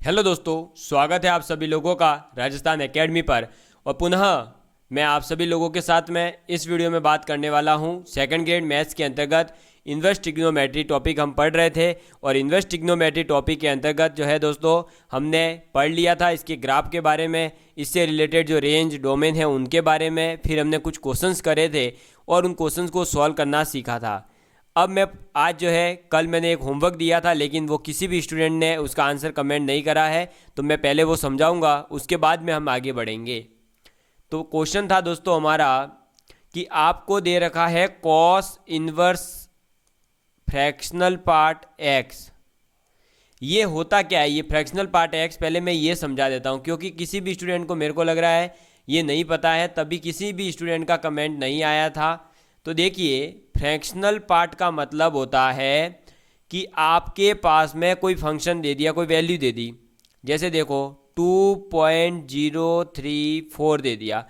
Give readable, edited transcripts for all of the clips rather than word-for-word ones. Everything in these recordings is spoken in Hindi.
हेलो दोस्तों, स्वागत है आप सभी लोगों का राजस्थान एकेडमी पर। और पुनः मैं आप सभी लोगों के साथ में इस वीडियो में बात करने वाला हूं। सेकंड ग्रेड मैथ्स के अंतर्गत इन्वर्स ट्रिग्नोमेट्री टॉपिक हम पढ़ रहे थे और इन्वर्स ट्रिग्नोमेट्री टॉपिक के अंतर्गत जो है दोस्तों हमने पढ़ लिया था इसके ग्राफ के बारे में, इससे रिलेटेड जो रेंज डोमेन है उनके बारे में। फिर हमने कुछ क्वेश्चंस करे थे और उन क्वेश्चंस को सॉल्व करना सीखा था। अब मैं आज जो है, कल मैंने एक होमवर्क दिया था लेकिन वो किसी भी स्टूडेंट ने उसका आंसर कमेंट नहीं करा है, तो मैं पहले वो समझाऊंगा, उसके बाद में हम आगे बढ़ेंगे। तो क्वेश्चन था दोस्तों हमारा कि आपको दे रखा है cos inverse fractional part x. ये होता क्या है, ये फ्रैक्शनल पार्ट एक्स, पहले मैं ये समझा देता हूँ क्योंकि किसी भी स्टूडेंट को, मेरे को लग रहा है ये नहीं पता है, तभी किसी भी स्टूडेंट का कमेंट नहीं आया था। तो देखिए, फ्रैक्शनल पार्ट का मतलब होता है कि आपके पास में कोई फंक्शन दे दिया, कोई वैल्यू दे दी, जैसे देखो 2.034 दे दिया।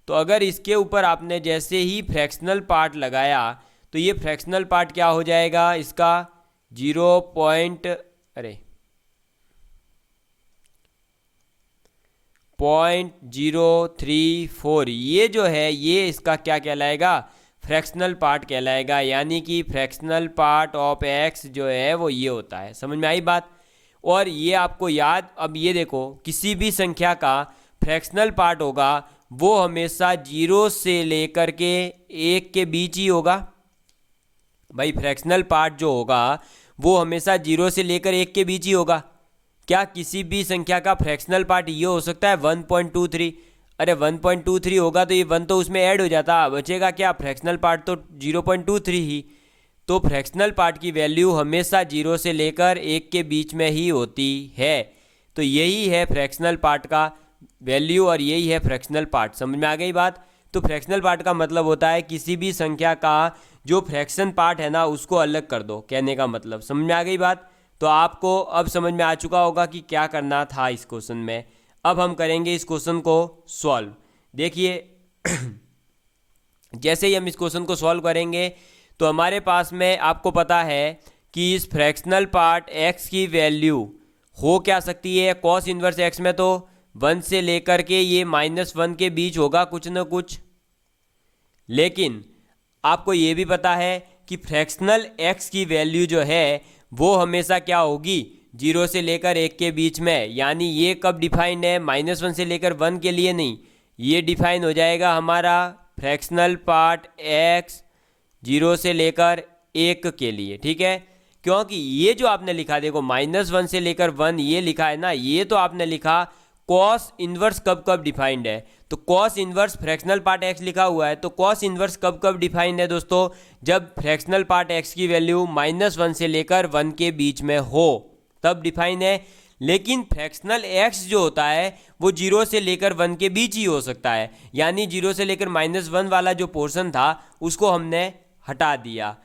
तो अगर इसके ऊपर आपने जैसे ही फ्रैक्शनल पार्ट लगाया तो ये फ्रैक्शनल पार्ट क्या हो जाएगा इसका 0.034। ये जो है ये इसका क्या कहलाएगा, फ्रैक्शनल पार्ट कहलाएगा। यानी कि फ्रैक्शनल पार्ट ऑफ एक्स जो है वो ये होता है। समझ में आई बात। और ये आपको याद, अब ये देखो, किसी भी संख्या का फ्रैक्शनल पार्ट होगा वो हमेशा 0 से लेकर के 1 के बीच ही होगा। भाई फ्रैक्शनल पार्ट जो होगा वो हमेशा 0 से लेकर 1 के बीच ही होगा। क्या किसी भी संख्या का फ्रैक्शनल पार्ट ये हो सकता है 1.23? अरे 1.23 होगा तो ये 1 तो उसमें ऐड हो जाता, बचेगा क्या, फ्रैक्शनल पार्ट तो 0.23 ही। तो फ्रैक्शनल पार्ट की वैल्यू हमेशा 0 से लेकर 1 के बीच में ही होती है। तो यही है फ्रैक्शनल पार्ट का वैल्यू और यही है फ्रैक्शनल पार्ट। समझ में आ गई बात। तो फ्रैक्शनल पार्ट का मतलब होता है किसी भी संख्या का जो फ्रैक्शन पार्ट है ना उसको अलग कर दो, कहने का मतलब। समझ में आ गई बात। तो आपको अब समझ में आ चुका होगा कि क्या करना था इस क्वेश्चन में। अब हम करेंगे इस क्वेश्चन को सॉल्व। देखिए जैसे ही हम इस क्वेश्चन को सॉल्व करेंगे तो हमारे पास में, आपको पता है कि इस फ्रैक्शनल पार्ट x की वैल्यू हो क्या सकती है, कॉस इनवर्स x में तो 1 से लेकर के ये -1 के बीच होगा कुछ न कुछ। लेकिन आपको ये भी पता है कि फ्रैक्शनल x की वैल्यू जो है वो हमेशा क्या होगी, 0 से लेकर 1 के बीच में। यानी ये कब डिफाइंड है, -1 से लेकर 1 के लिए नहीं, ये डिफाइन हो जाएगा हमारा फ्रैक्शनल पार्ट x 0 से लेकर 1 के लिए। ठीक है, क्योंकि ये जो आपने लिखा, देखो -1 से लेकर 1 ये लिखा है ना, ये तो आपने लिखा कॉस इनवर्स कब कब डिफाइंड है। तो cos inverse fractional part x लिखा हुआ है, तो कॉस इनवर्स कब कब डिफाइंड है दोस्तों, जब फ्रैक्शनल पार्ट x की वैल्यू -1 से लेकर 1 के बीच में हो तब डिफाइन है। लेकिन फ्रैक्शनल x जो होता है वो 0 से लेकर 1 के बीच ही हो सकता है। यानी 0 से लेकर -1 वाला जो पोर्शन था उसको हमने हटा दिया।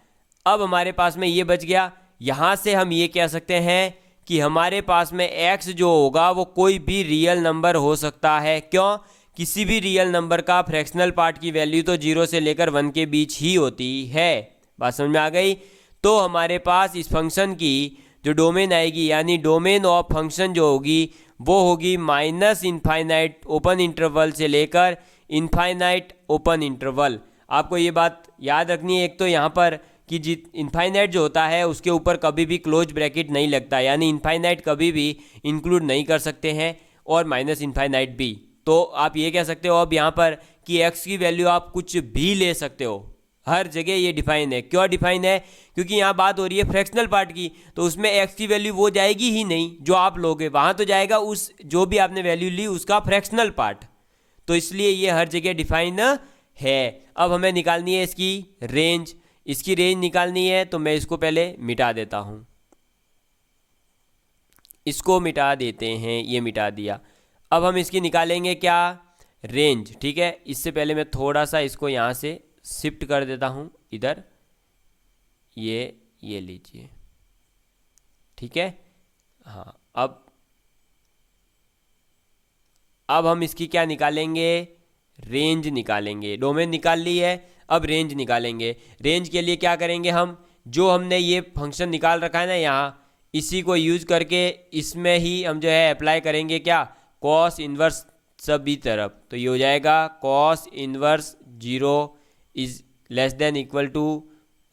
अब हमारे पास में ये बच गया। यहाँ से हम ये कह सकते हैं कि हमारे पास में x जो होगा वो कोई भी रियल नंबर हो सकता है। क्यों, किसी भी रियल नंबर का फ्रैक्शनल पार्ट की वैल्यू तो 0 से लेकर 1 के बीच ही होती है। बात समझ में आ गई। तो हमारे पास इस फंक्शन की जो डोमेन आएगी, यानी डोमेन ऑफ फंक्शन जो होगी वो होगी -इनफाइनाइट ओपन इंटरवल से लेकर इनफाइनाइट ओपन इंटरवल। आपको ये बात याद रखनी है एक तो यहाँ पर कि इनफाइनाइट जो होता है उसके ऊपर कभी भी क्लोज ब्रैकेट नहीं लगता, यानी इनफाइनाइट कभी भी इंक्लूड नहीं कर सकते हैं, और -इनफाइनाइट भी। तो आप ये कह सकते हो अब यहाँ पर कि x की वैल्यू आप कुछ भी ले सकते हो, हर जगह ये डिफाइन है। क्यों डिफाइन है, क्योंकि यहाँ बात हो रही है फ्रैक्शनल पार्ट की, तो उसमें x की वैल्यू वो जाएगी ही नहीं जो आप लोगे, वहाँ तो जाएगा उस जो भी आपने वैल्यू ली उसका फ्रैक्शनल पार्ट। तो इसलिए ये हर जगह डिफाइन है। अब हमें निकालनी है इसकी रेंज। इसकी रेंज निकालनी है तो मैं इसको पहले मिटा देता हूँ, इसको मिटा देते हैं, ये मिटा दिया। अब हम इसकी निकालेंगे क्या, रेंज। ठीक है, इससे पहले मैं थोड़ा सा इसको यहाँ से शिफ्ट कर देता हूँ इधर, ये लीजिए। ठीक है, हाँ। अब हम इसकी क्या निकालेंगे, रेंज निकालेंगे। डोमेन निकाल ली है, अब रेंज निकालेंगे। रेंज के लिए क्या करेंगे हम, जो हमने ये फंक्शन निकाल रखा है ना यहाँ, इसी को यूज करके इसमें ही हम जो है अप्लाई करेंगे क्या, कॉस इन्वर्स सभी तरफ। तो ये हो जाएगा cos inverse 0 is less than equal to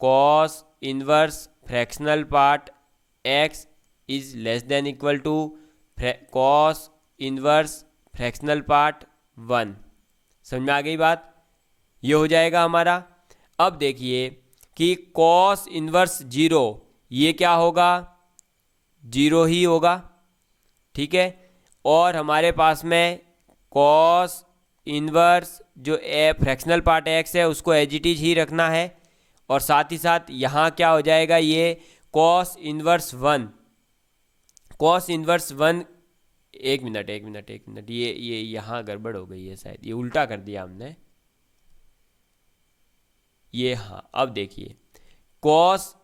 cos inverse fractional part x is less than equal to cos inverse fractional part 1। समझ में आ गई बात, ये हो जाएगा हमारा। अब देखिए कि कॉस इन्वर्स 0 ये क्या होगा, 0 ही होगा, ठीक है। और हमारे पास में कॉस इन्वर्स जो फ्रैक्शनल पार्ट x है उसको एज इट इज ही रखना है। और साथ ही साथ यहाँ क्या हो जाएगा, ये कॉस इन्वर्स 1, कॉस इन्वर्स 1, एक मिनट, ये यहाँ गड़बड़ हो गई है शायद, ये उल्टा कर दिया हमने ये। हाँ अब देखिए कॉस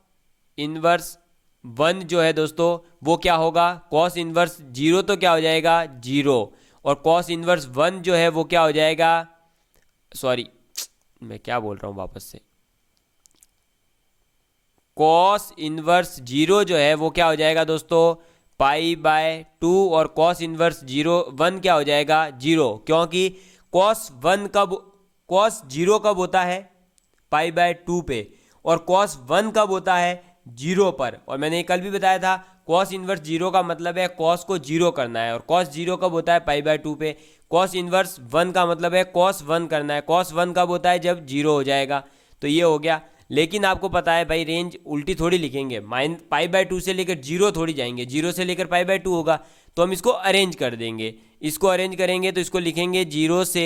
इन्वर्स 1 जो है दोस्तों वो क्या होगा, कॉस इन्वर्स 0 तो क्या हो जाएगा 0, और कॉस इन्वर्स 1 जो है वो क्या हो जाएगा, सॉरी मैं क्या बोल रहा हूँ वापस से, कॉस इन्वर्स 0 जो है वो क्या हो जाएगा दोस्तों π/2, और कॉस इन्वर्स 1 क्या हो जाएगा 0, क्योंकि कॉस 0 कब होता है π/2 पे, और कॉस 1 कब होता है 0 पर। और मैंने कल भी बताया था कॉस इन्वर्स 0 का मतलब है कॉस को 0 करना है, और कॉस 0 कब होता है π/2 पे। कॉस इन्वर्स 1 का मतलब है कॉस 1 करना है, कॉस 1 कब होता है जब 0 हो जाएगा। तो ये हो गया। लेकिन आपको पता है भाई रेंज उल्टी थोड़ी लिखेंगे, π/2 से लेकर 0 थोड़ी जाएंगे, 0 से लेकर π/2 होगा, तो हम इसको अरेंज कर देंगे। इसको अरेंज करेंगे तो इसको लिखेंगे 0 से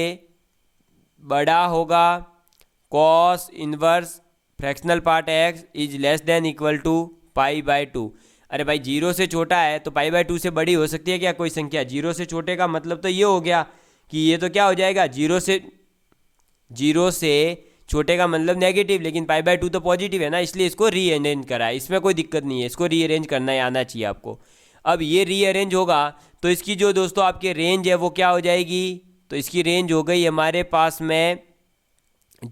बड़ा होगा cos inverse fractional part x is less than equal to π/2। अरे भाई 0 से छोटा है तो π/2 से बड़ी हो सकती है क्या कोई संख्या, 0 से छोटे का मतलब तो ये हो गया कि ये तो क्या हो जाएगा 0 से छोटे का मतलब नेगेटिव, लेकिन π/2 तो पॉजिटिव है ना, इसलिए इसको रीअरेंज करा है, इसमें कोई दिक्कत नहीं है, इसको रीअरेंज करना ही आना चाहिए आपको। अब ये रीअरेंज होगा तो इसकी जो दोस्तों आपके रेंज है वो क्या हो जाएगी, तो इसकी रेंज हो गई हमारे पास में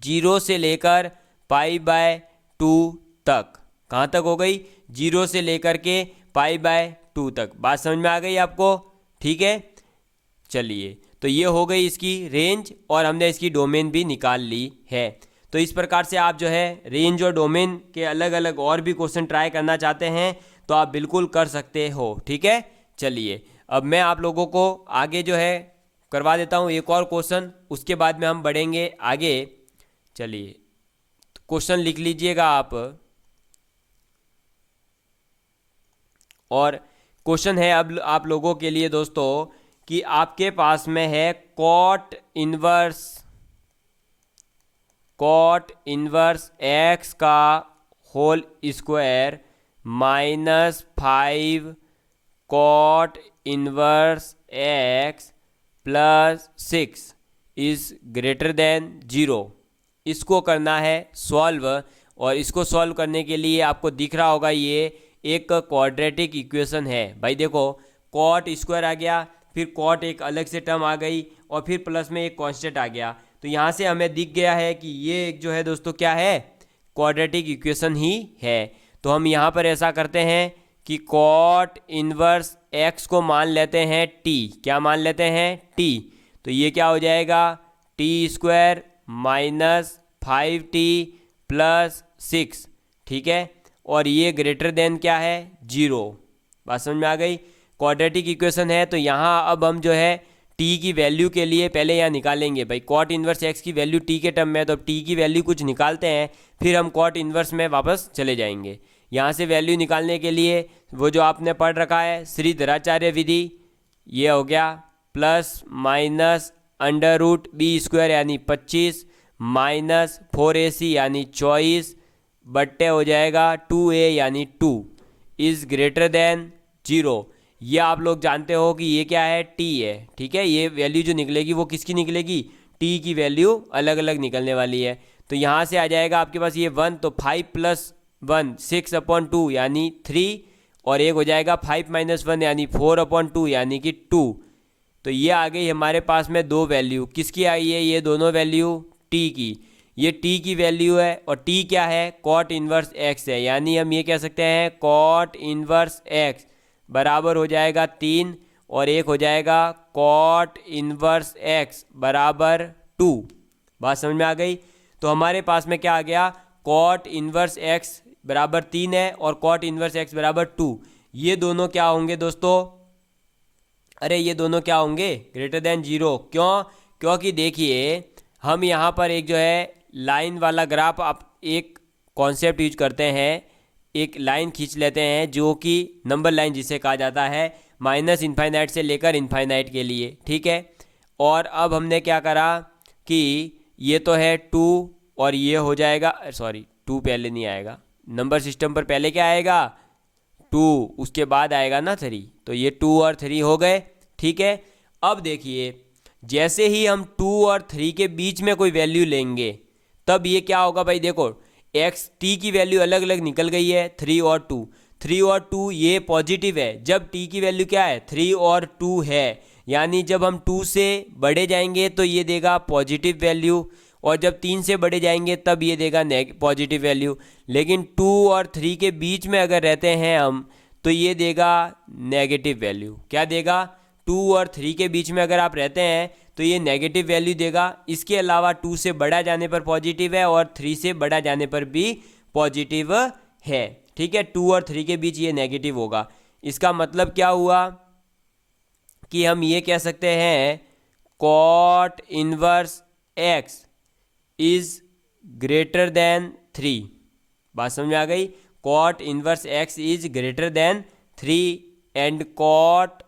0 से लेकर π/2 तक। कहाँ तक हो गई, 0 से लेकर के π/2 तक। बात समझ में आ गई आपको, ठीक है। चलिए तो ये हो गई इसकी रेंज, और हमने इसकी डोमेन भी निकाल ली है। तो इस प्रकार से आप जो है रेंज और डोमेन के अलग अलग और भी क्वेश्चन ट्राई करना चाहते हैं तो आप बिल्कुल कर सकते हो, ठीक है। चलिए अब मैं आप लोगों को आगे जो है करवा देता हूँ एक और क्वेश्चन, उसके बाद में हम बढ़ेंगे आगे। चलिए क्वेश्चन लिख लीजिएगा आप, और क्वेश्चन है अब आप लोगों के लिए दोस्तों कि आपके पास में है कॉट इन्वर्स x का whole square -5 cot inverse x plus 6 is greater than 0। इसको करना है सॉल्व, और इसको सॉल्व करने के लिए आपको दिख रहा होगा ये एक क्वाड्रेटिक इक्वेशन है। भाई देखो कॉट स्क्वायर आ गया, फिर कॉट एक अलग से टर्म आ गई, और फिर प्लस में एक कांस्टेंट आ गया। तो यहाँ से हमें दिख गया है कि ये एक जो है दोस्तों क्या है, क्वाड्रेटिक इक्वेशन ही है। तो हम यहाँ पर ऐसा करते हैं कि कॉट इन्वर्स x को मान लेते हैं t, क्या मान लेते हैं t। तो ये क्या हो जाएगा t² -5t प्लस 6, ठीक है। और ये ग्रेटर देन क्या है 0। बात समझ में आ गई, क्वाड्रेटिक इक्वेशन है। तो यहाँ अब हम जो है t की वैल्यू के लिए पहले यहाँ निकालेंगे। भाई कॉट इन्वर्स x की वैल्यू t के टर्म में है, तो t की वैल्यू कुछ निकालते हैं, फिर हम कॉट इन्वर्स में वापस चले जाएंगे। यहाँ से वैल्यू निकालने के लिए वो जो आपने पढ़ रखा है श्रीधराचार्य विधि, ये हो गया प्लस माइनस √b² यानी 25 माइनस 4ac यानी 24 बट्टे हो जाएगा 2a यानी 2 इज़ ग्रेटर देन 0। ये आप लोग जानते हो कि ये क्या है t है, ठीक है। ये वैल्यू जो निकलेगी वो किसकी निकलेगी, t की वैल्यू अलग अलग निकलने वाली है। तो यहाँ से आ जाएगा आपके पास ये 1, तो 5 + 1 6/2 यानी 3, और एक हो जाएगा 5 - 1 यानी 4/2 यानी कि 2। तो ये आ गई हमारे पास में दो वैल्यू, किसकी आई है, ये दोनों वैल्यू t की। ये t की वैल्यू है और t क्या है, कॉट इन्वर्स x है। यानी हम ये कह सकते हैं कॉट इन्वर्स x बराबर हो जाएगा 3 और एक हो जाएगा कॉट इन्वर्स x बराबर 2। बात समझ में आ गई। तो हमारे पास में क्या आ गया, कॉट इन्वर्स x बराबर 3 है और कॉट इन्वर्स x बराबर 2। ये दोनों क्या होंगे दोस्तों, अरे ये दोनों क्या होंगे, ग्रेटर देन 0। क्यों, क्योंकि देखिए हम यहाँ पर एक जो है लाइन वाला ग्राफ, आप एक कॉन्सेप्ट यूज करते हैं, एक लाइन खींच लेते हैं जो कि नंबर लाइन जिसे कहा जाता है माइनस इनफाइनाइट से लेकर इनफाइनाइट के लिए, ठीक है। और अब हमने क्या करा कि ये तो है 2 और ये हो जाएगा, सॉरी 2 पहले नहीं आएगा, नंबर सिस्टम पर पहले क्या आएगा 2, उसके बाद आएगा ना 3, तो ये 2 और 3 हो गए, ठीक है। अब देखिए जैसे ही हम 2 और 3 के बीच में कोई वैल्यू लेंगे तब ये क्या होगा भाई, देखो एक्स टी की वैल्यू अलग अलग निकल गई है, 3 और 2, 3 और 2 ये पॉजिटिव है जब टी की वैल्यू क्या है 3 और 2 है। यानी जब हम 2 से बड़े जाएंगे तो ये देगा पॉजिटिव वैल्यू और जब 3 से बड़े जाएंगे तब ये देगा पॉजिटिव वैल्यू। लेकिन 2 और 3 के बीच में अगर रहते हैं हम तो ये देगा नेगेटिव वैल्यू। क्या देगा, 2 और 3 के बीच में अगर आप रहते हैं तो ये नेगेटिव वैल्यू देगा। इसके अलावा 2 से बड़ा जाने पर पॉजिटिव है और 3 से बड़ा जाने पर भी पॉजिटिव है, ठीक है। 2 और 3 के बीच ये नेगेटिव होगा। इसका मतलब क्या हुआ कि हम ये कह सकते हैं cot inverse x is greater than 3। बात समझ में आ गई, cot inverse x is greater than 3 and cot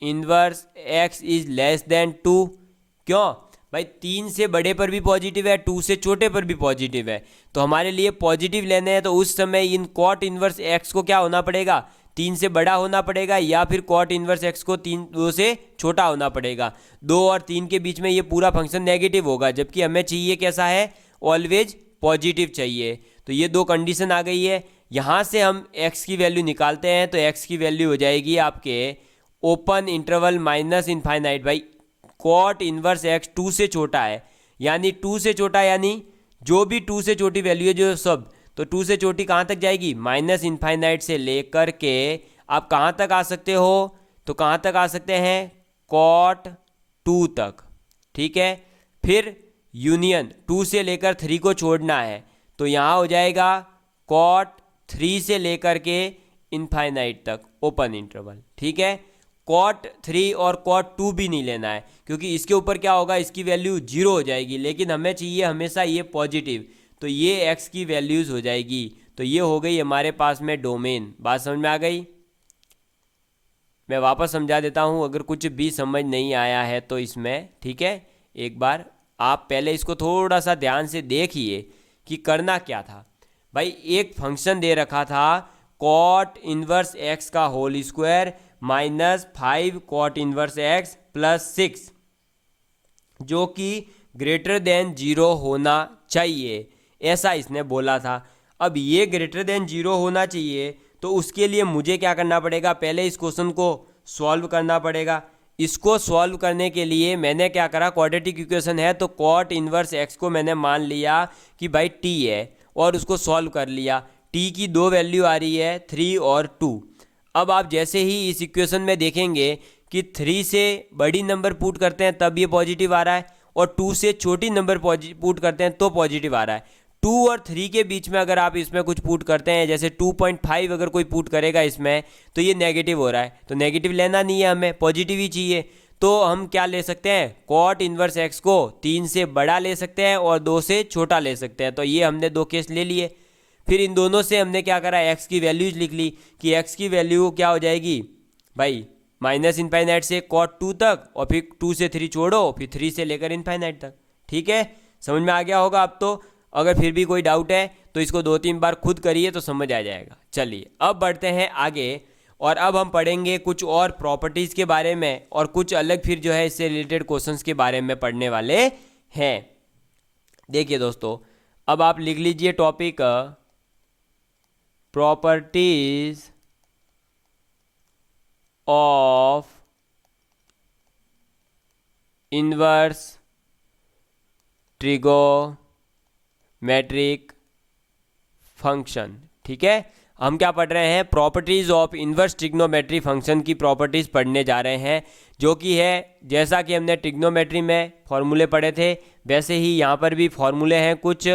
inverse x is less than 2। क्यों भाई, 3 से बड़े पर भी पॉजिटिव है, 2 से छोटे पर भी पॉजिटिव है, तो हमारे लिए पॉजिटिव लेने हैं तो उस समय इन कॉट इनवर्स एक्स को क्या होना पड़ेगा, 3 से बड़ा होना पड़ेगा या फिर कॉट इनवर्स एक्स को 2 से छोटा होना पड़ेगा। 2 और 3 के बीच में ये पूरा फंक्शन नेगेटिव होगा, जबकि हमें चाहिए कैसा है, ऑलवेज पॉजिटिव चाहिए। तो ये दो कंडीशन आ गई है। यहाँ से हम x की वैल्यू निकालते हैं तो x की वैल्यू हो जाएगी आपके ओपन इंटरवल माइनस इनफाइनाइट भाई कॉट इनवर्स x 2 से छोटा है, यानी 2 से छोटा, यानी जो भी 2 से छोटी वैल्यू है जो सब, तो 2 से छोटी कहाँ तक जाएगी, माइनस इनफाइनाइट से लेकर के आप कहाँ तक आ सकते हो, तो कहाँ तक आ सकते हैं, कॉट 2 तक, ठीक है। फिर यूनियन 2 से लेकर 3 को छोड़ना है तो यहाँ हो जाएगा कॉट 3 से लेकर के इनफाइनाइट तक ओपन इंटरवल, ठीक है। कॉट 3 और कॉट 2 भी नहीं लेना है क्योंकि इसके ऊपर क्या होगा, इसकी वैल्यू 0 हो जाएगी, लेकिन हमें चाहिए हमेशा ये पॉजिटिव, तो ये x की वैल्यूज़ हो जाएगी। तो ये हो गई हमारे पास में डोमेन। बात समझ में आ गई। मैं वापस समझा देता हूँ अगर कुछ भी समझ नहीं आया है तो इसमें, ठीक है। एक बार आप पहले इसको थोड़ा सा ध्यान से देखिए कि करना क्या था भाई। एक फंक्शन दे रखा था कॉट इनवर्स एक्स का whole square minus 5 cot inverse x plus 6 जो कि ग्रेटर देन 0 होना चाहिए, ऐसा इसने बोला था। अब ये ग्रेटर देन 0 होना चाहिए तो उसके लिए मुझे क्या करना पड़ेगा, पहले इस क्वेश्चन को सॉल्व करना पड़ेगा। इसको सॉल्व करने के लिए मैंने क्या करा, क्वाड्रेटिक इक्वेशन है तो कॉट इनवर्स एक्स को मैंने मान लिया कि भाई टी है और उसको सॉल्व कर लिया। टी की दो वैल्यू आ रही है 3 और 2। अब आप जैसे ही इस इक्वेशन में देखेंगे कि 3 से बड़ी नंबर पुट करते हैं तब ये पॉजिटिव आ रहा है और 2 से छोटी नंबर पुट करते हैं तो पॉजिटिव आ रहा है। 2 और 3 के बीच में अगर आप इसमें कुछ पुट करते हैं, जैसे 2.5 अगर कोई पुट करेगा इसमें तो ये नेगेटिव हो रहा है, तो नेगेटिव लेना नहीं है, हमें पॉजिटिव ही चाहिए। तो हम क्या ले सकते हैं, कॉट इनवर्स एक्स को 3 से बड़ा ले सकते हैं और 2 से छोटा ले सकते हैं। तो ये हमने दो केस ले लिए। फिर इन दोनों से हमने क्या करा, एक्स की वैल्यूज लिख ली कि एक्स की वैल्यू क्या हो जाएगी भाई, माइनस इनफाइनाइट से कॉट 2 तक और फिर 2 से 3 छोड़ो, फिर 3 से लेकर इनफाइनाइट तक, ठीक है। समझ में आ गया होगा अब तो। अगर फिर भी कोई डाउट है तो इसको 2-3 बार खुद करिए तो समझ आ जाएगा। चलिए अब बढ़ते हैं आगे और अब हम पढ़ेंगे कुछ और प्रॉपर्टीज़ के बारे में और कुछ अलग फिर जो है इससे रिलेटेड क्वेश्चंस के बारे में पढ़ने वाले हैं। देखिए दोस्तों, अब आप लिख लीजिए topic properties of inverse trigonometry. Trigonometric function. ठीक है, हम क्या पढ़ रहे हैं, properties of inverse trigonometry function की प्रॉपर्टीज पढ़ने जा रहे हैं, जो कि है जैसा कि हमने ट्रिग्नोमेट्री में फॉर्मूले पढ़े थे वैसे ही यहाँ पर भी फॉर्मूले हैं कुछ।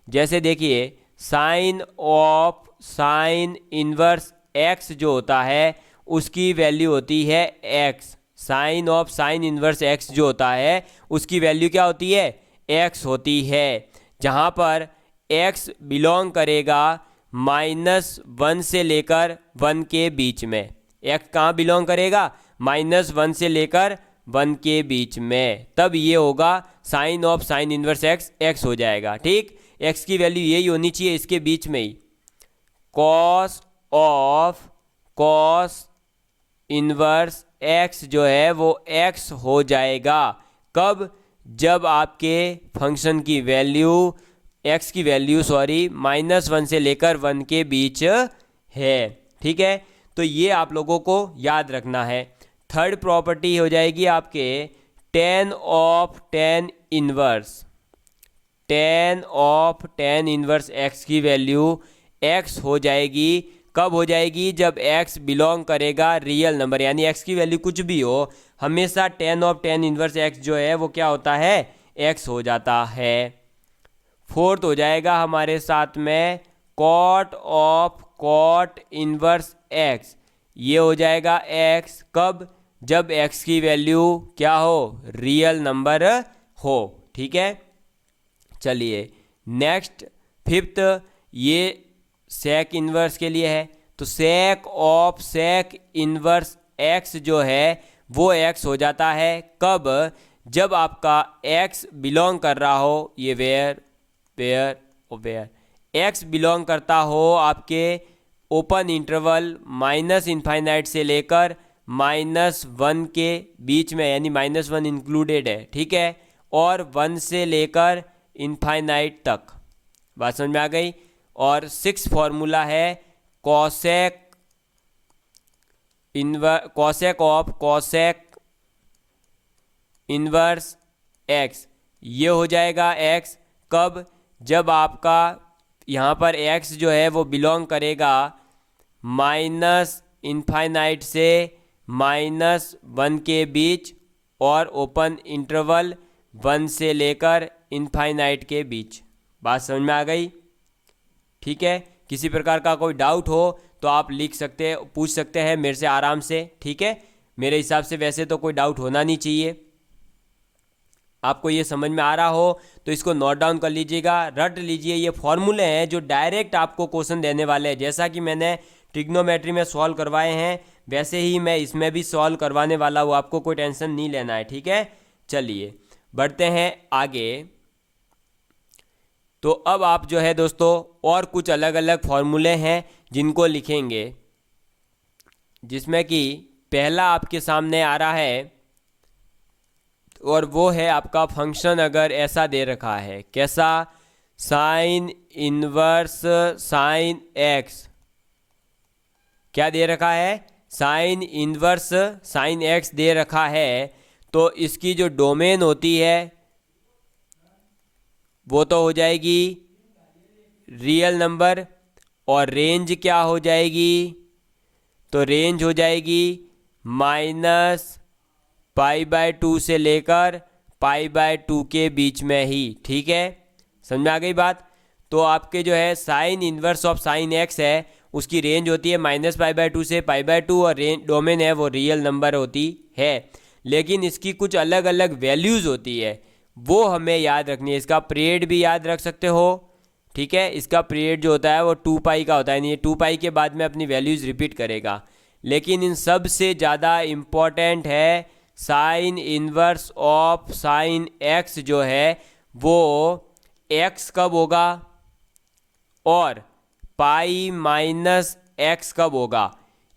जैसे देखिए, sine of sine inverse x जो होता है उसकी वैल्यू होती है x. Sine of sine inverse x जो होता है उसकी वैल्यू क्या होती है, एक्स होती है, जहाँ पर एक्स बिलोंग करेगा -1 से लेकर 1 के बीच में। एक्स कहाँ बिलोंग करेगा, -1 से लेकर 1 के बीच में, तब ये होगा sine of sine inverse x, x हो जाएगा। ठीक, एक्स की वैल्यू यही होनी चाहिए इसके बीच में ही। Cos of cos inverse x जो है वो एक्स हो जाएगा, कब, जब आपके फंक्शन की वैल्यू एक्स की वैल्यू -1 से लेकर 1 के बीच है। ठीक है, तो ये आप लोगों को याद रखना है। थर्ड प्रॉपर्टी हो जाएगी आपके tan of tan inverse x की वैल्यू एक्स हो जाएगी, कब हो जाएगी, जब x बिलोंग करेगा रियल नंबर, यानी x की वैल्यू कुछ भी हो, हमेशा tan of tan inverse x जो है वो क्या होता है, x हो जाता है। फोर्थ हो जाएगा हमारे साथ में cot of cot inverse x, ये हो जाएगा x, कब, जब x की वैल्यू क्या हो, रियल नंबर हो। ठीक है, चलिए नेक्स्ट फिफ्थ, ये सेक इन्वर्स के लिए है, तो sec of sec inverse x जो है वो x हो जाता है, कब, जब आपका x बिलोंग कर रहा हो, ये वेयर x बिलोंग करता हो आपके ओपन इंटरवल -∞ से लेकर -1 के बीच में, यानी -1 इंक्लूडेड है। ठीक है, और 1 से लेकर इनफाइनाइट तक। बात समझ में आ गई। और 6 फॉर्मूला है cosec of cosec inverse x, ये हो जाएगा x, कब, जब आपका यहाँ पर x जो है वो बिलोंग करेगा -∞ से -1 के बीच और ओपन इंटरवल 1 से लेकर इनफाइनाइट के बीच। बात समझ में आ गई। ठीक है, किसी प्रकार का कोई डाउट हो तो आप लिख सकते, पूछ सकते हैं मेरे से आराम से। ठीक है, मेरे हिसाब से वैसे तो कोई डाउट होना नहीं चाहिए। आपको ये समझ में आ रहा हो तो इसको नोट डाउन कर लीजिएगा, रट लीजिए। ये फॉर्मूले हैं जो डायरेक्ट आपको क्वेश्चन देने वाले हैं, जैसा कि मैंने ट्रिग्नोमेट्री में सॉल्व करवाए हैं वैसे ही मैं इसमें भी सॉल्व करवाने वाला हूँ, आपको कोई टेंशन नहीं लेना है। ठीक है, चलिए बढ़ते हैं आगे। तो अब आप जो है दोस्तों और कुछ अलग अलग फॉर्मूले हैं जिनको लिखेंगे, जिसमें कि पहला आपके सामने आ रहा है और वो है आपका फंक्शन अगर ऐसा दे रखा है, कैसा, साइन इन्वर्स साइन एक्स, क्या दे रखा है, साइन इन्वर्स साइन एक्स दे रखा है, तो इसकी जो डोमेन होती है वो तो हो जाएगी रियल नंबर, और रेंज क्या हो जाएगी, तो रेंज हो जाएगी -π/2 से लेकर π/2 के बीच में ही। ठीक है, समझ में आ गई बात। तो आपके जो है sign inverse of sine x है उसकी रेंज होती है -π/2 से π/2 और रेंज डोमेन है वो रियल नंबर होती है, लेकिन इसकी कुछ अलग अलग वैल्यूज़ होती है वो हमें याद रखनी है। इसका पीरियड भी याद रख सकते हो। ठीक है, इसका पीरियड जो होता है वो 2π का होता है, यानी 2π के बाद में अपनी वैल्यूज़ रिपीट करेगा। लेकिन इन सब से ज़्यादा इम्पॉर्टेंट है sign inverse of sine x जो है वो x कब होगा और π-x कब होगा,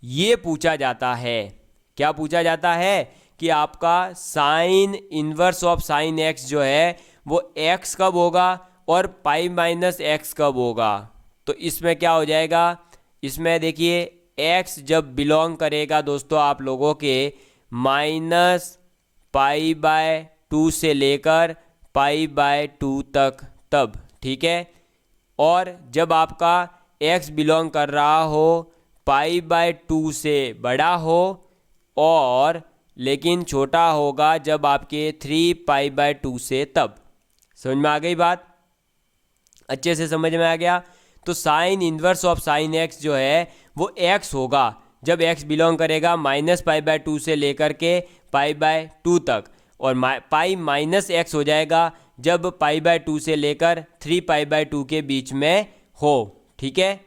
ये पूछा जाता है। क्या पूछा जाता है कि आपका sine inverse of sine x जो है वो x कब होगा और π-x कब होगा। तो इसमें क्या हो जाएगा, इसमें देखिए x जब बिलोंग करेगा दोस्तों आप लोगों के -π/2 से लेकर π/2 तक, तब। ठीक है, और जब आपका x बिलोंग कर रहा हो π/2 से बड़ा हो, और लेकिन छोटा होगा जब आपके 3π/2 से, तब। समझ में आ गई बात? अच्छे से समझ में आ गया? तो sign inverse of sine x जो है वो x होगा जब x बिलोंग करेगा -π/2 से लेकर के π/2 तक, और पाई माइनस x हो जाएगा जब π/2 से लेकर 3π/2 के बीच में हो। ठीक है,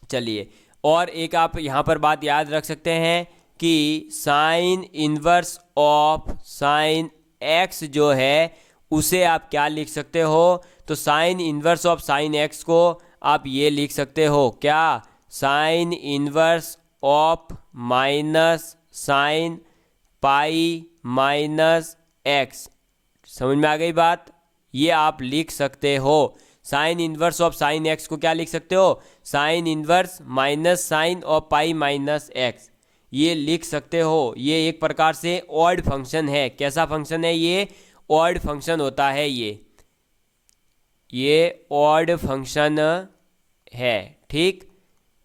चलिए, और एक आप यहाँ पर बात याद रख सकते हैं कि sign inverse of sine x जो है उसे आप क्या लिख सकते हो? तो sign inverse of sine x को आप ये लिख सकते हो क्या? Sign inverse of minus sine pi minus x। समझ में आ गई बात? ये आप लिख सकते हो। Sine inverse of sine x को क्या लिख सकते हो? Sine inverse minus sine of pi minus x, ये लिख सकते हो। ये एक प्रकार से ऑड फंक्शन है। कैसा फंक्शन है ये? ऑड फंक्शन होता है ये ऑड फंक्शन है। ठीक,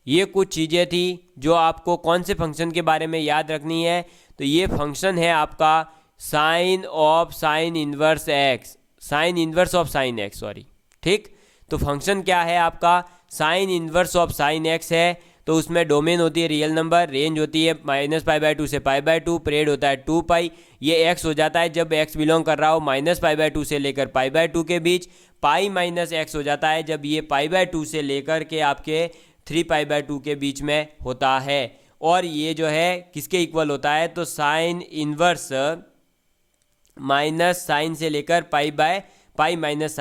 ये कुछ चीज़ें थी जो आपको कौन से फंक्शन के बारे में याद रखनी है। तो ये फंक्शन है आपका sine of sine inverse x, sine inverse of sine x, sorry. ठीक, तो फंक्शन क्या है आपका? Sine inverse of sine x है, तो उसमें डोमेन होती है रियल नंबर, रेंज होती है -π/2 से π/2, पीरियड होता है 2π। ये x हो जाता है जब x बिलोंग कर रहा हो -π/2 से लेकर π/2 के बीच, पाई माइनस x हो जाता है जब ये π/2 से लेकर के आपके 3π/2 के बीच में होता है। और ये जो है किसके इक्वल होता है? तो साइन इन्वर्स माइनस साइन से लेकर पाई माइनस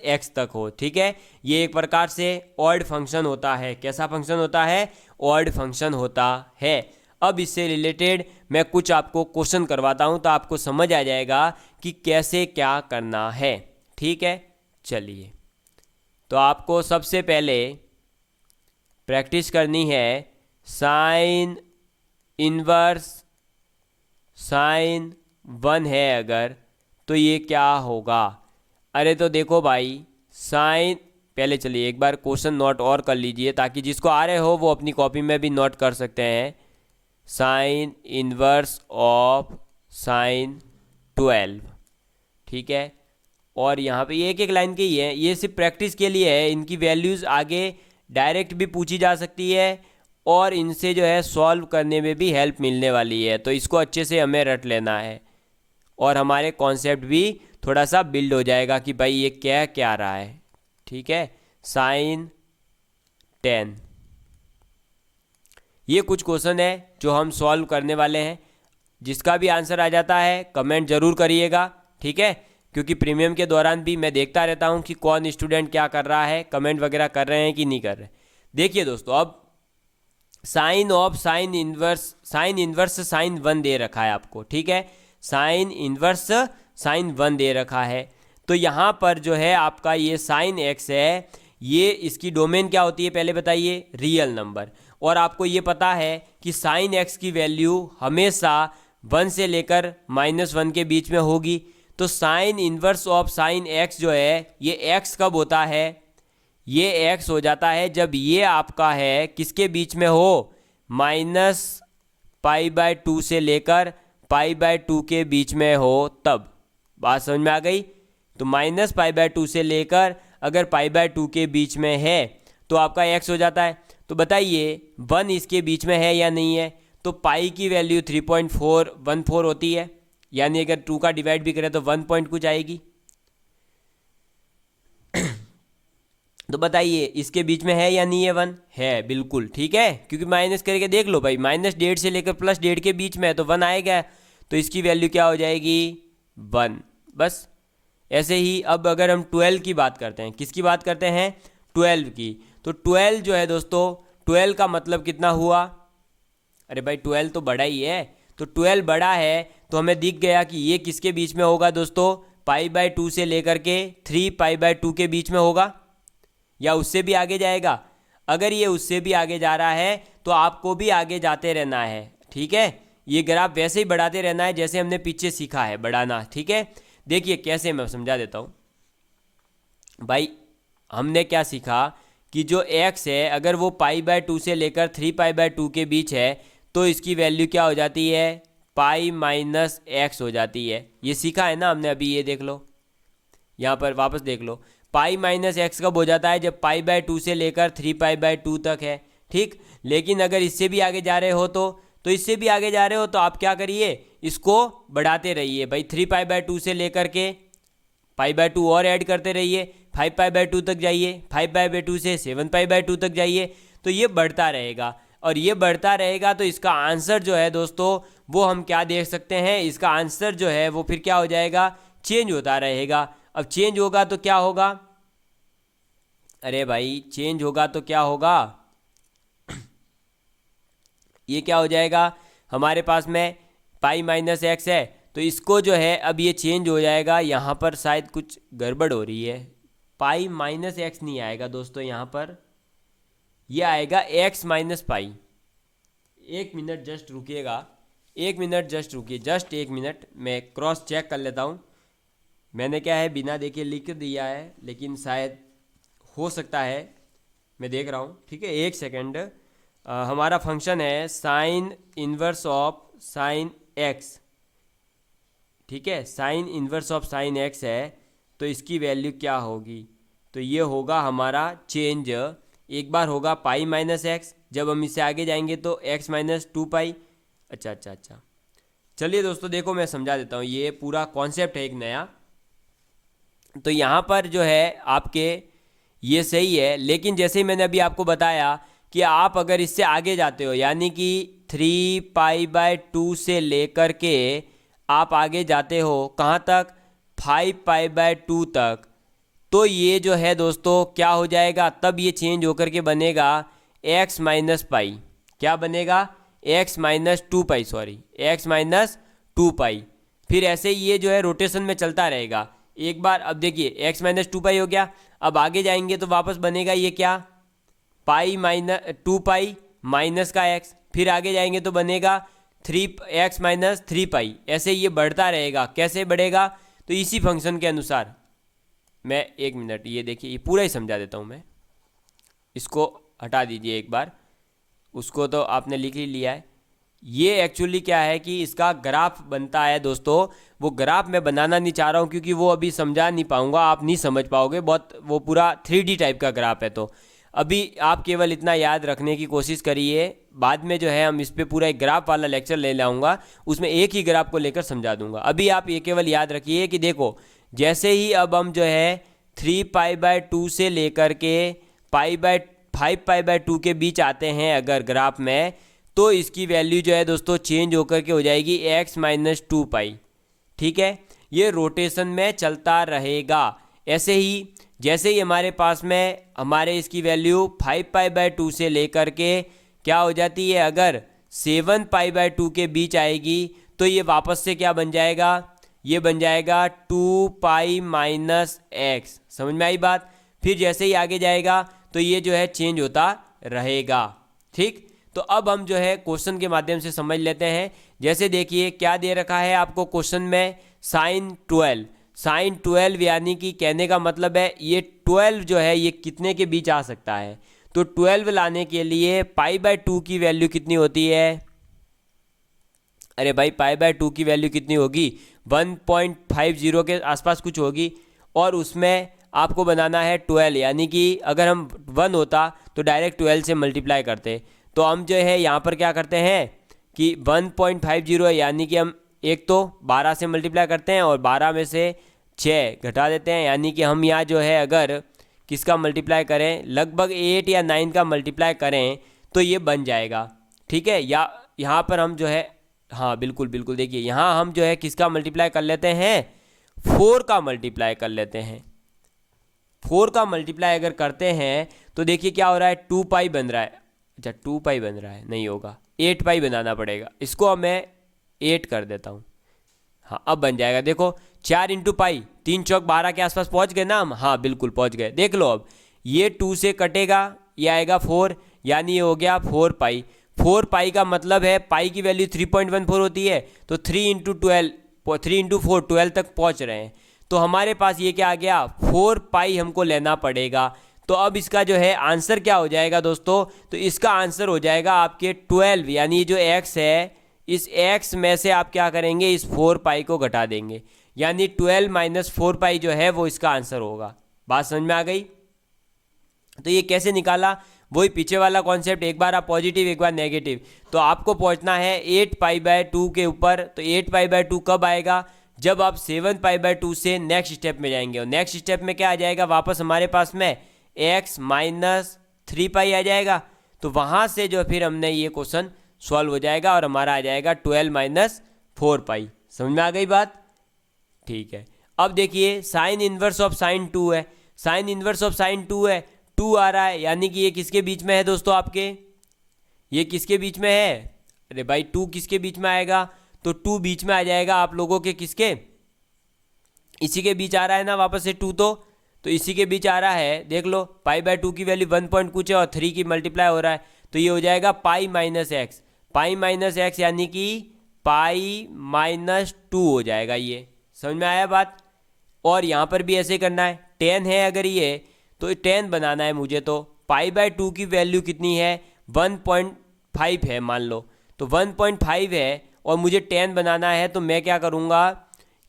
x तक हो। ठीक है, ये एक प्रकार से ऑड फंक्शन होता है। कैसा फंक्शन होता है? ऑड फंक्शन होता है। अब इससे रिलेटेड मैं कुछ आपको क्वेश्चन करवाता हूं तो आपको समझ आ जाएगा कि कैसे क्या करना है। ठीक है, चलिए, तो आपको सबसे पहले प्रैक्टिस करनी है साइन इन्वर्स साइन 1 है अगर, तो ये क्या होगा? अरे तो देखो भाई, साइन, पहले चलिए एक बार क्वेश्चन नोट और कर लीजिए ताकि जिसको आ रहे हो वो अपनी कॉपी में भी नोट कर सकते हैं। Sign inverse of sign 12। ठीक है, और यहाँ पे ये एक एक लाइन के ही है, ये सिर्फ प्रैक्टिस के लिए है। इनकी वैल्यूज़ आगे डायरेक्ट भी पूछी जा सकती है और इनसे जो है सॉल्व करने में भी हेल्प मिलने वाली है। तो इसको अच्छे से हमें रट लेना है और हमारे कॉन्सेप्ट भी थोड़ा सा बिल्ड हो जाएगा कि भाई ये क्या रहा है। ठीक है, साइन 10, ये कुछ क्वेश्चन है जो हम सॉल्व करने वाले हैं। जिसका भी आंसर आ जाता है कमेंट ज़रूर करिएगा। ठीक है, क्योंकि प्रीमियम के दौरान भी मैं देखता रहता हूं कि कौन स्टूडेंट क्या कर रहा है, कमेंट वगैरह कर रहे हैं कि नहीं कर रहे। देखिए दोस्तों, अब sine of sine inverse sine 1 दे रखा है आपको। ठीक है, साइन इन्वर्स साइन 1 दे रखा है। तो यहाँ पर जो है आपका ये साइन x है, ये इसकी डोमेन क्या होती है पहले बताइए? Real number. और आपको ये पता है कि साइन x की वैल्यू हमेशा 1 से लेकर -1 के बीच में होगी। तो sign inverse of sine x जो है ये x कब होता है? ये x हो जाता है जब ये आपका है किसके बीच में हो? -π/2 से लेकर π/2 के बीच में हो, तब। बात समझ में आ गई? तो -π/2 से लेकर अगर π/2 के बीच में है तो आपका x हो जाता है। तो बताइए 1 इसके बीच में है या नहीं है? तो पाई की वैल्यू 3.414 होती है, यानी अगर 2 का डिवाइड भी करें तो 1 पॉइंट कुछ आएगी। तो बताइए इसके बीच में है या नहीं है? 1 है, बिल्कुल। ठीक है, क्योंकि माइनस करके देख लो भाई, -1.5 से लेकर +1.5 के बीच में है तो 1 आएगा, तो इसकी वैल्यू क्या हो जाएगी? 1। बस ऐसे ही अब अगर हम 12 की बात करते हैं, किसकी बात करते हैं? 12 की। तो 12 जो है दोस्तों, 12 का मतलब कितना हुआ? अरे भाई 12 तो बड़ा ही है, तो 12 बड़ा है तो हमें दिख गया कि ये किसके बीच में होगा दोस्तों? π/2 से लेकर के 3π/2 के बीच में होगा, या उससे भी आगे जाएगा? अगर ये उससे भी आगे जा रहा है तो आपको भी आगे जाते रहना है। ठीक है, ये ग्राफ वैसे ही बढ़ाते रहना है जैसे हमने पीछे सीखा है बढ़ाना। ठीक है, देखिए कैसे, मैं समझा देता हूँ। भाई हमने क्या सीखा कि जो x है अगर वो π/2 से लेकर 3π/2 के बीच है तो इसकी वैल्यू क्या हो जाती है, π-x हो जाती है। ये सीखा है ना हमने अभी, ये देख लो यहाँ पर वापस देख लो, π-x कब हो जाता है, जब π/2 से लेकर 3π/2 तक है। ठीक, लेकिन अगर इससे भी आगे जा रहे हो तो इससे भी आगे जा रहे हो तो आप क्या करिए, इसको बढ़ाते रहिए भाई, 3π/2 से लेकर के π/2 और ऐड करते रहिए, 5π/2 तक जाइए, 5π/2 से 7π/2 तक जाइए, तो ये बढ़ता रहेगा। और ये बढ़ता रहेगा तो इसका आंसर जो है दोस्तों वो हम क्या देख सकते हैं, इसका आंसर जो है वो फिर क्या हो जाएगा, चेंज होता रहेगा। अब चेंज होगा तो क्या होगा, अरे भाई चेंज होगा तो क्या होगा, ये क्या हो जाएगा, हमारे पास में π-x है तो इसको जो है अब ये चेंज हो जाएगा। यहाँ पर शायद कुछ गड़बड़ हो रही है, π-x नहीं आएगा दोस्तों, यहाँ पर ये आएगा x-π। एक मिनट जस्ट रुकिएगा, एक मिनट जस्ट रुकिए, जस्ट एक मिनट, मैं क्रॉस चेक कर लेता हूँ। मैंने क्या है बिना देखे लिख दिया है, लेकिन शायद हो सकता है, मैं देख रहा हूँ। ठीक है, एक सेकेंड। हमारा फंक्शन है sign inverse of sine x. ठीक है, sign inverse of sine x है तो इसकी वैल्यू क्या होगी, तो ये होगा हमारा चेंज, एक बार होगा π-x, जब हम इससे आगे जाएंगे तो x-2π। अच्छा, चलिए दोस्तों देखो मैं समझा देता हूँ, ये पूरा कॉन्सेप्ट है एक नया। तो यहाँ पर जो है आपके ये सही है, लेकिन जैसे ही मैंने अभी आपको बताया कि आप अगर इससे आगे जाते हो, यानी कि 3π/2 से लेकर के आप आगे जाते हो कहाँ तक, 5π/2 तक, तो ये जो है दोस्तों क्या हो जाएगा, तब ये चेंज होकर के बनेगा x-π। क्या बनेगा, x-2π, सॉरी x-2π। फिर ऐसे ही ये जो है रोटेशन में चलता रहेगा। एक बार अब देखिए x-2π हो गया, अब आगे जाएंगे तो वापस बनेगा ये क्या, π-2π माइनस का x, फिर आगे जाएंगे तो बनेगा 3x-3π। ऐसे ये बढ़ता रहेगा। कैसे बढ़ेगा, तो इसी फंक्शन के अनुसार। मैं एक मिनट, ये देखिए ये पूरा ही समझा देता हूँ मैं, इसको हटा दीजिए एक बार, उसको तो आपने लिख ही लिया है। ये एक्चुअली क्या है कि इसका ग्राफ बनता है दोस्तों, वो ग्राफ मैं बनाना नहीं चाह रहा हूँ क्योंकि वो अभी समझा नहीं पाऊँगा, आप नहीं समझ पाओगे, बहुत वो पूरा 3D टाइप का ग्राफ है। तो अभी आप केवल इतना याद रखने की कोशिश करिए, बाद में जो है हम इस पर पूरा एक ग्राफ वाला लेक्चर ले लाऊंगा, उसमें एक ही ग्राफ को लेकर समझा दूंगा। अभी आप ये केवल याद रखिए कि देखो जैसे ही अब हम जो है 3π/2 से लेकर के 5π/2 के बीच आते हैं अगर ग्राफ में, तो इसकी वैल्यू जो है दोस्तों चेंज होकर के हो जाएगी x-2π। ठीक है, ये रोटेशन में चलता रहेगा। ऐसे ही जैसे ही हमारे पास में हमारे इसकी वैल्यू 5π/2 से लेकर के क्या हो जाती है, अगर 7π/2 के बीच आएगी तो ये वापस से क्या बन जाएगा, ये बन जाएगा 2π-x। समझ में आई बात। फिर जैसे ही आगे जाएगा तो ये जो है चेंज होता रहेगा। ठीक, तो अब हम जो है क्वेश्चन के माध्यम से समझ लेते हैं। जैसे देखिए क्या दे रखा है आपको क्वेश्चन में, साइन 12 यानी कि कहने का मतलब है ये 12 जो है ये कितने के बीच आ सकता है, तो 12 लाने के लिए π/2 की वैल्यू कितनी होती है, अरे भाई π/2 की वैल्यू कितनी होगी, 1.50 के आसपास कुछ होगी, और उसमें आपको बनाना है 12, यानी कि अगर हम 1 होता तो डायरेक्ट 12 से मल्टीप्लाई करते। तो हम जो है यहाँ पर क्या करते हैं कि 1.50 है, यानी कि हम एक तो 12 से मल्टीप्लाई करते हैं और 12 में से 6 घटा देते हैं, यानी कि हम यहाँ जो है अगर किसका मल्टीप्लाई करें, लगभग 8 या 9 का मल्टीप्लाई करें तो ये बन जाएगा। ठीक है, या यहाँ पर हम जो है, हाँ बिल्कुल बिल्कुल, देखिए यहाँ हम जो है किसका मल्टीप्लाई कर लेते हैं, 4 का मल्टीप्लाई कर लेते हैं। 4 का मल्टीप्लाई अगर करते हैं तो देखिए क्या हो रहा है, 2π बन रहा है। अच्छा 2π बन रहा है, नहीं होगा, 8π बनाना पड़ेगा। इसको अब मैं 8 कर देता हूँ, हाँ अब बन जाएगा। देखो 4 × π, 3 चौक 12 के आसपास पहुँच गए ना हम, हाँ बिल्कुल पहुँच गए। देख लो अब ये 2 से कटेगा, ये आएगा 4, यानी ये हो गया 4π। 4π का मतलब है पाई की वैल्यू 3.14 होती है, तो 3 × 4 12 तक पहुँच रहे हैं। तो हमारे पास ये क्या आ गया, 4 पाई हमको लेना पड़ेगा। तो अब इसका जो है आंसर क्या हो जाएगा दोस्तों, तो इसका आंसर हो जाएगा आपके 12, यानी जो x है इस x में से आप क्या करेंगे, इस 4 पाई को घटा देंगे, यानी 12 माइनस 4 पाई जो है वो इसका आंसर होगा। बात समझ में आ गई। तो ये कैसे निकाला, वही पीछे वाला कॉन्सेप्ट, एक बार आप पॉजिटिव एक बार नेगेटिव। तो आपको पहुंचना है 8π/2 के ऊपर। तो 8π/2 कब आएगा, जब आप 7π/2 से नेक्स्ट स्टेप में जाएंगे। और नेक्स्ट स्टेप में क्या आ जाएगा, वापस हमारे पास में x माइनस 3 पाई आ जाएगा। तो वहाँ से जो फिर हमने ये क्वेश्चन सॉल्व हो जाएगा और हमारा आ जाएगा 12 माइनस 4 पाई। समझ में आ गई बात, ठीक है। अब देखिए साइन इनवर्स ऑफ साइन 2 है, साइन इनवर्स ऑफ साइन 2 है, 2 आ रहा है, यानी कि ये किसके बीच में है दोस्तों आपके, ये किसके बीच में है, अरे भाई 2 किसके बीच में आएगा, तो 2 बीच में आ जाएगा आप लोगों के किसके, इसी के बीच आ रहा है ना वापस से 2, तो इसी के बीच आ रहा है। देख लो π/2 की वैल्यू 1 पॉइंट कुछ है और 3 की मल्टीप्लाई हो रहा है, तो ये हो जाएगा pi minus x, pi minus x यानी कि पाई माइनस 2 हो जाएगा। ये समझ में आया बात। और यहाँ पर भी ऐसे करना है, 10 है अगर ये, तो 10 बनाना है मुझे। तो π/2 की वैल्यू कितनी है, 1.5 है मान लो, तो 1.5 है और मुझे 10 बनाना है। तो मैं क्या करूँगा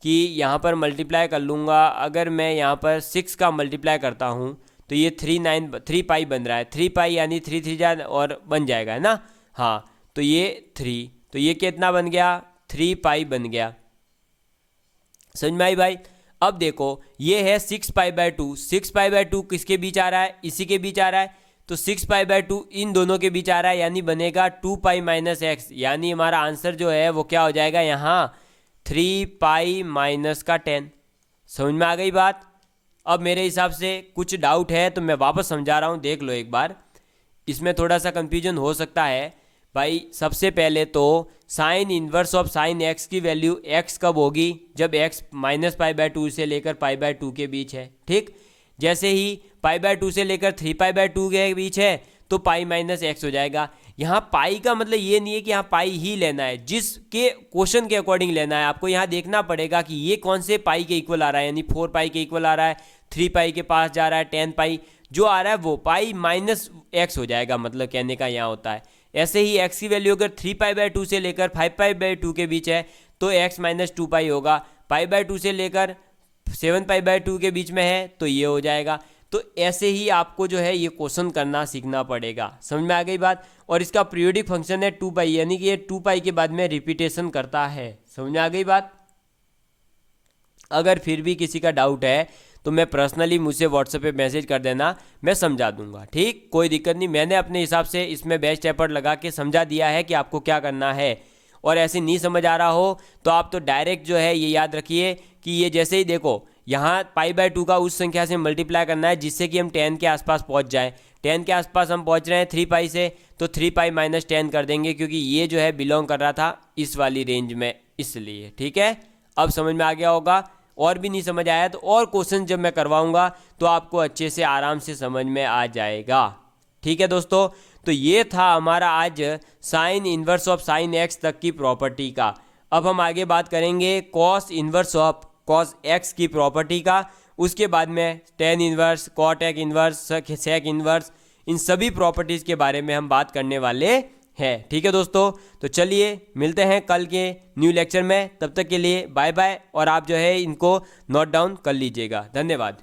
कि यहाँ पर मल्टीप्लाई कर लूँगा। अगर मैं यहाँ पर 6 का मल्टीप्लाई करता हूँ तो ये 3 पाई बन रहा है, 3 पाई यानी 3 3 जा और बन जाएगा, है ना। हाँ, तो ये 3, तो ये कितना बन गया, 3 पाई बन गया। समझ में आई भाई। अब देखो ये है 6π/2, 6π/2 किसके बीच आ रहा है, इसी के बीच आ रहा है, तो 6π/2 इन दोनों के बीच आ रहा है, यानी बनेगा 2 पाई माइनस एक्स, यानी हमारा आंसर जो है वो क्या हो जाएगा यहाँ 3 पाई माइनस का 10। समझ में आ गई बात। अब मेरे हिसाब से कुछ डाउट है तो मैं वापस समझा रहा हूँ, देख लो एक बार, इसमें थोड़ा सा कंफ्यूजन हो सकता है भाई। सबसे पहले तो sign inverse of sine x की वैल्यू x कब होगी, जब x -π/2 से लेकर π/2 के बीच है, ठीक। जैसे ही π/2 से लेकर 3π/2 के बीच है तो पाई माइनस एक्स हो जाएगा। यहाँ पाई का मतलब ये नहीं है कि यहाँ पाई ही लेना है, जिसके क्वेश्चन के अकॉर्डिंग लेना है। आपको यहाँ देखना पड़ेगा कि ये कौन से पाई के इक्वल आ रहा है, यानी 4 पाई के इक्वल आ रहा है, 3 पाई के पास जा रहा है, 10 पाई जो आ रहा है वो पाई माइनस एक्स हो जाएगा, मतलब कहने का यहाँ होता है। ऐसे ही x की वैल्यू अगर 3π/2 से लेकर 5π/2 के बीच है तो x माइनस 2 पाई होगा, π/2 से लेकर 7π/2 के बीच में है तो ये हो जाएगा। तो ऐसे ही आपको जो है ये क्वेश्चन करना सीखना पड़ेगा। समझ में आ गई बात। और इसका पीरियोडिक फंक्शन है 2 पाई, यानी कि ये 2 पाई के बाद में रिपीटेशन करता है। समझ में आ गई बात। अगर फिर भी किसी का डाउट है तो मैं पर्सनली मुझसे व्हाट्सएप पे मैसेज कर देना, मैं समझा दूंगा, ठीक, कोई दिक्कत नहीं। मैंने अपने हिसाब से इसमें बेस्ट एफर्ट लगा के समझा दिया है कि आपको क्या करना है। और ऐसे नहीं समझ आ रहा हो तो आप तो डायरेक्ट जो है ये याद रखिए कि ये जैसे ही देखो यहाँ π/2 का उस संख्या से मल्टीप्लाई करना है जिससे कि हम 10 के आसपास पहुँच जाएँ। 10 के आसपास हम पहुँच रहे हैं 3 पाई से, तो 3 पाई माइनस 10 कर देंगे, क्योंकि ये जो है बिलोंग कर रहा था इस वाली रेंज में, इसलिए। ठीक है, अब समझ में आ गया होगा। और भी नहीं समझ आया तो और क्वेश्चन जब मैं करवाऊंगा तो आपको अच्छे से आराम से समझ में आ जाएगा। ठीक है दोस्तों, तो ये था हमारा आज sine inverse of sine x तक की प्रॉपर्टी का। अब हम आगे बात करेंगे cos inverse of cos x की प्रॉपर्टी का। उसके बाद में tan inverse, cot inverse, sec inverse, इन सभी प्रॉपर्टीज़ के बारे में हम बात करने वाले है। ठीक है दोस्तों, तो चलिए मिलते हैं कल के न्यू लेक्चर में। तब तक के लिए बाय बाय। और आप जो है इनको नोट डाउन कर लीजिएगा। धन्यवाद।